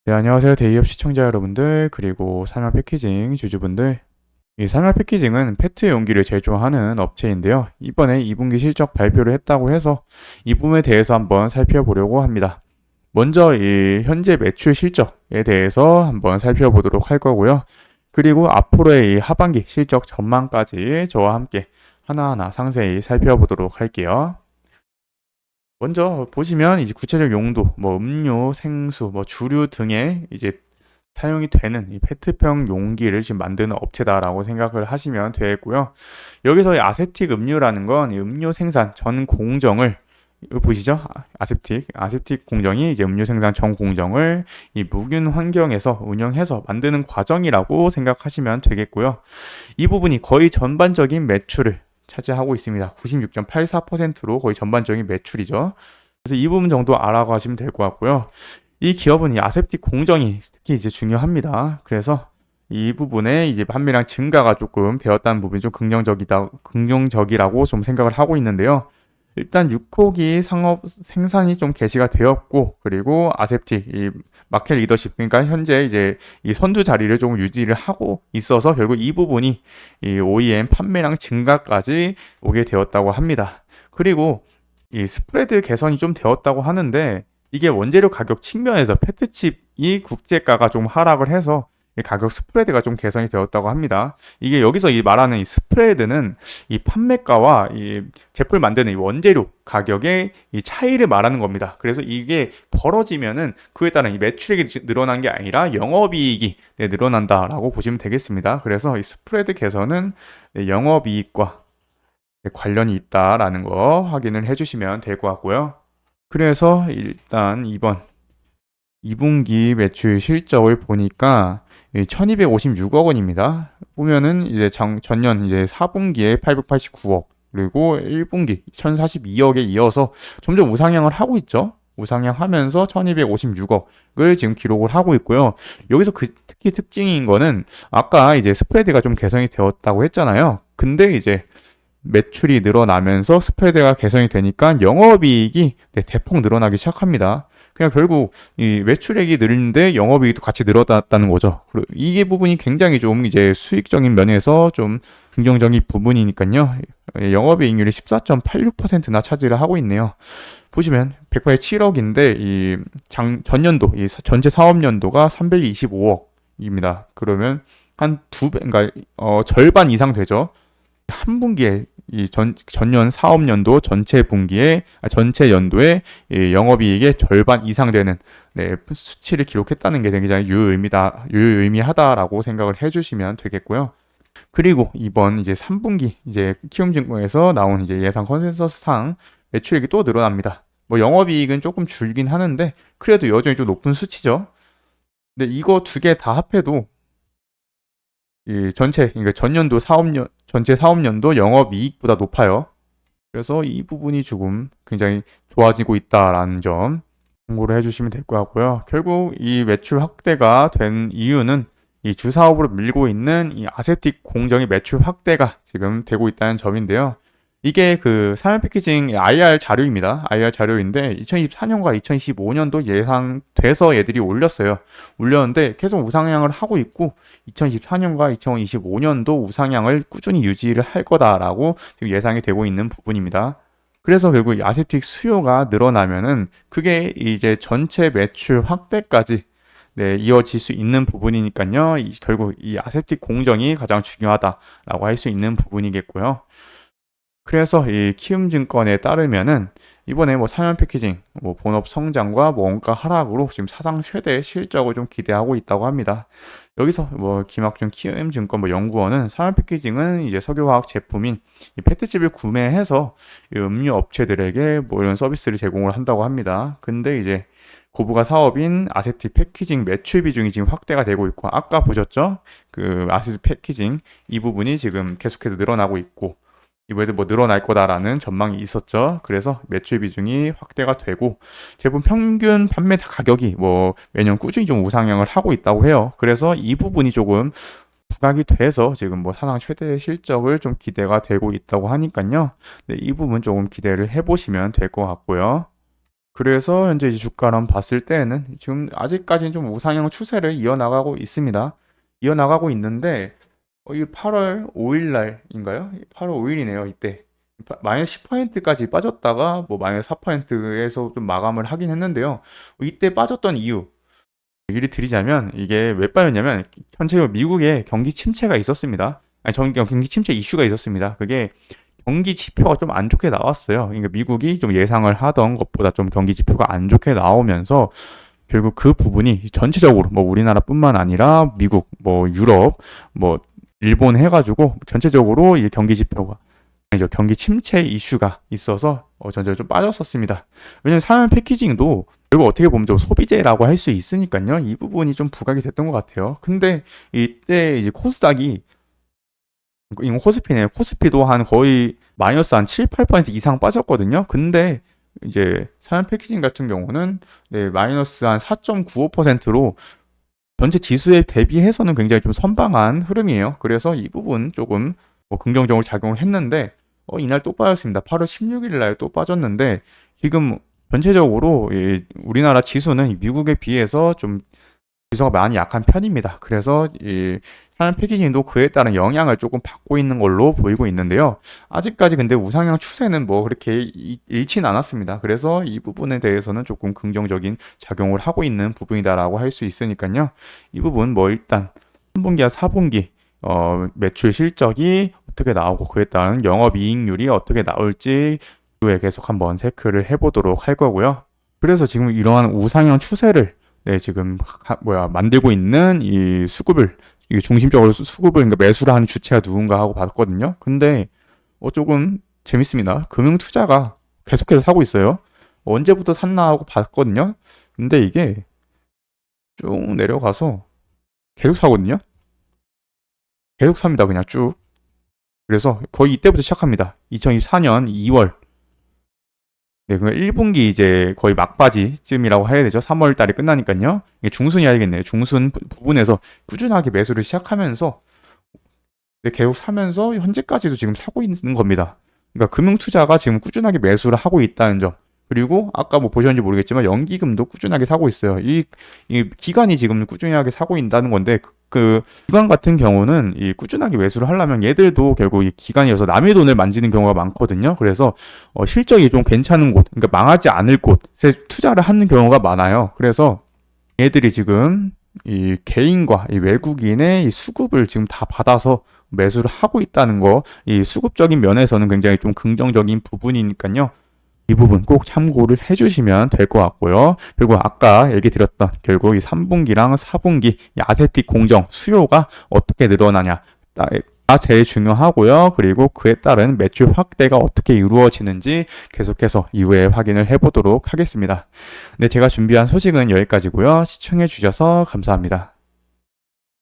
네, 안녕하세요. 데이업 시청자 여러분들, 그리고 산업 패키징 주주분들. 이 산업 패키징은 페트 용기를 제조하는 업체인데요. 이번에 2분기 실적 발표를 했다고 해서 이 부분에 대해서 한번 살펴보려고 합니다. 먼저 이 현재 매출 실적에 대해서 한번 살펴보도록 할 거고요. 그리고 앞으로의 이 하반기 실적 전망까지 저와 함께 하나하나 상세히 살펴보도록 할게요. 먼저 보시면 이제 구체적 용도, 뭐 음료, 생수, 뭐 주류 등의 이제 사용이 되는 이 페트병 용기를 지금 만드는 업체다라고 생각을 하시면 되겠고요. 여기서 이 아세틱 음료라는 건 이 음료 생산 전 공정을 이거 보시죠? 아세틱 공정이 이제 음료 생산 전 공정을 이 무균 환경에서 운영해서 만드는 과정이라고 생각하시면 되겠고요. 이 부분이 거의 전반적인 매출을 차지하고 있습니다. 96.84%로 거의 전반적인 매출이죠. 그래서 이 부분 정도 알아가시면 될 것 같고요. 이 기업은 이 아셉틱 공정이 특히 이제 중요합니다. 그래서 이 부분에 이제 판매량 증가가 조금 되었다는 부분이 좀 긍정적이라고 좀 생각을 하고 있는데요. 일단 6호기 상업 생산이 좀 개시가 되었고, 그리고 아셉틱 이 마켓 리더십, 그러니까 현재 이제 이 선두 자리를 좀 유지를 하고 있어서 결국 이 부분이 이 OEM 판매량 증가까지 오게 되었다고 합니다. 그리고 이 스프레드 개선이 좀 되었다고 하는데, 이게 원재료 가격 측면에서 페트칩이 국제가가 좀 하락을 해서 이 가격 스프레드가 좀 개선이 되었다고 합니다. 이게 여기서 이 말하는 이 스프레드는 이 판매가와 이 제품을 만드는 이 원재료 가격의 이 차이를 말하는 겁니다. 그래서 이게 벌어지면은 그에 따른 이 매출액이 늘어난 게 아니라 영업이익이 늘어난다라고 보시면 되겠습니다. 그래서 이 스프레드 개선은 영업이익과 관련이 있다라는 거 확인을 해주시면 될 것 같고요. 그래서 일단 이번 2분기 매출 실적을 보니까 1256억 원입니다. 보면은 이제 전년 이제 4분기에 889억, 그리고 1분기 1042억에 이어서 점점 우상향을 하고 있죠. 우상향하면서 1256억을 지금 기록을 하고 있고요. 여기서 특히 특징인 거는 아까 이제 스프레드가 좀 개선이 되었다고 했잖아요. 근데 이제 매출이 늘어나면서 스프레드가 개선이 되니까 영업이익이 대폭 늘어나기 시작합니다. 그냥 결국 이 매출액이 늘는데 영업이익도 같이 늘어났다는 거죠. 그리고 이게 부분이 굉장히 좀 이제 수익적인 면에서 좀 긍정적인 부분이니까요. 영업이익률이 14.86%나 차지를 하고 있네요. 보시면 187억인데 이 전년도 이 전체 사업연도가 325억입니다. 그러면 한 두 배, 그러니까 절반 이상 되죠. 한 분기에 이 전년 사업연도 전체 분기에 전체 연도에 이 영업이익의 절반 이상 되는 수치를 기록했다는 게 굉장히 유의미하다라고 생각을 해주시면 되겠고요. 그리고 이번 이제 3분기 이제 키움증권에서 나온 이제 예상 컨센서스상 매출액이 또 늘어납니다. 뭐 영업이익은 조금 줄긴 하는데 그래도 여전히 좀 높은 수치죠. 근데 이거 두 개 다 합해도 이 그러니까 전체 사업연도 영업이익보다 높아요. 그래서 이 부분이 조금 굉장히 좋아지고 있다라는 점 참고를 해주시면 될 것 같고요. 결국 이 매출 확대가 된 이유는 이 주사업으로 밀고 있는 이 아세틱 공정의 매출 확대가 지금 되고 있다는 점인데요. 이게 그 사면 패키징 IR 자료입니다. IR 자료인데 2024년과 2025년도 예상돼서 얘들이 올렸는데 계속 우상향을 하고 있고 2024년과 2025년도 우상향을 꾸준히 유지를 할 거다라고 지금 예상이 되고 있는 부분입니다. 그래서 결국 이 아세틱 수요가 늘어나면은 그게 이제 전체 매출 확대까지 이어질 수 있는 부분이니까요. 결국 이 아세틱 공정이 가장 중요하다라고 할 수 있는 부분이겠고요. 그래서 이 키움증권에 따르면은 이번에 뭐 사면 패키징, 뭐 본업 성장과 뭐 원가 하락으로 지금 사상 최대 실적을 좀 기대하고 있다고 합니다. 여기서 뭐 김학준 키움증권 뭐 연구원은 사면 패키징은 이제 석유화학 제품인 이 페트칩을 구매해서 이 음료 업체들에게 뭐 이런 서비스를 제공을 한다고 합니다. 근데 이제 고부가 사업인 아세틱 패키징 매출 비중이 지금 확대가 되고 있고 아까 보셨죠? 그 아세틱 패키징 이 부분이 지금 계속해서 늘어나고 있고 이번에도 뭐 늘어날 거다라는 전망이 있었죠. 그래서 매출 비중이 확대가 되고 제품 평균 판매 가격이 뭐 매년 꾸준히 좀 우상향을 하고 있다고 해요. 그래서 이 부분이 조금 부각이 돼서 지금 뭐 사상 최대 실적을 좀 기대가 되고 있다고 하니까요. 이 부분 조금 기대를 해보시면 될 것 같고요. 그래서 현재 이제 주가를 봤을 때는 지금 아직까지는 좀 우상향 추세를 이어나가고 있습니다. 이어나가고 있는데 이 8월 5일 날인가요? 8월 5일이네요. 이때 마이너스 10%까지 빠졌다가 뭐 마이너스 4%에서 좀 마감을 하긴 했는데요. 이때 빠졌던 이유 얘기를 드리자면 이게 왜 빠졌냐면 전체적으로 미국에 경기 침체가 있었습니다. 아니 경기 침체 이슈가 있었습니다. 그게 경기 지표가 좀 안 좋게 나왔어요. 그러니까 미국이 좀 예상을 하던 것보다 좀 경기 지표가 안 좋게 나오면서 결국 그 부분이 전체적으로 뭐 우리나라뿐만 아니라 미국, 뭐 유럽, 뭐 일본 해가지고 전체적으로 이 경기 지표가 아니죠, 경기 침체 이슈가 있어서 전체적으로 좀 빠졌었습니다. 왜냐면 사면 패키징도 결국 어떻게 보면 좀 소비재라고 할 수 있으니까요. 이 부분이 좀 부각이 됐던 것 같아요. 근데 이때 이제 코스닥이 이거 코스피네요. 코스피도 한 거의 마이너스 한 7, 8% 이상 빠졌거든요. 근데 이제 사면 패키징 같은 경우는 네, 마이너스 한 4.95%로 전체 지수에 대비해서는 굉장히 좀 선방한 흐름이에요. 그래서 이 부분 조금 긍정적으로 작용을 했는데 이날 또 빠졌습니다. 8월 16일 날 또 빠졌는데 지금 전체적으로 우리나라 지수는 미국에 비해서 좀 지수가 많이 약한 편입니다. 그래서 이 사면 패키징도 그에 따른 영향을 조금 받고 있는 걸로 보이고 있는데요. 아직까지 근데 우상향 추세는 뭐 그렇게 잃지는 않았습니다. 그래서 이 부분에 대해서는 조금 긍정적인 작용을 하고 있는 부분이다라고 할 수 있으니까요. 이 부분 뭐 일단 3분기와 4분기 매출 실적이 어떻게 나오고 그에 따른 영업이익률이 어떻게 나올지 후에 계속 한번 체크를 해보도록 할 거고요. 그래서 지금 이러한 우상향 추세를 지금 만들고 있는 이 수급을 이게 중심적으로 수급을 그러니까 매수를 하는 주체가 누군가 하고 봤거든요. 근데 조금 재밌습니다. 금융 투자가 계속해서 사고 있어요. 언제부터 샀나 하고 봤거든요. 근데 이게 쭉 내려가서 계속 사거든요. 계속 삽니다. 그냥 쭉. 그래서 거의 이때부터 시작합니다. 2024년 2월. 네, 그럼 1분기 이제 거의 막바지쯤이라고 해야 되죠. 3월 달에 끝나니까요. 이게 중순이 야겠네요. 중순 부분에서 꾸준하게 매수를 시작하면서 계속 사면서 현재까지도 지금 사고 있는 겁니다. 그러니까 금융 투자가 지금 꾸준하게 매수를 하고 있다는 점. 그리고 아까 뭐 보셨는지 모르겠지만 연기금도 꾸준하게 사고 있어요. 이 기관이 지금 꾸준하게 사고 있다는 건데 그 기관 같은 경우는 이 꾸준하게 매수를 하려면 얘들도 결국 이 기관이어서 남의 돈을 만지는 경우가 많거든요. 그래서 실적이 좀 괜찮은 곳, 그러니까 망하지 않을 곳에 투자를 하는 경우가 많아요. 그래서 얘들이 지금 이 개인과 이 외국인의 이 수급을 지금 다 받아서 매수를 하고 있다는 거, 이 수급적인 면에서는 굉장히 좀 긍정적인 부분이니까요. 이 부분 꼭 참고를 해주시면 될 것 같고요. 그리고 아까 얘기 드렸던 결국 이 3분기랑 4분기 이 아세틱 공정 수요가 어떻게 늘어나냐 가 제일 중요하고요. 그리고 그에 따른 매출 확대가 어떻게 이루어지는지 계속해서 이후에 확인을 해보도록 하겠습니다. 네, 제가 준비한 소식은 여기까지고요. 시청해 주셔서 감사합니다.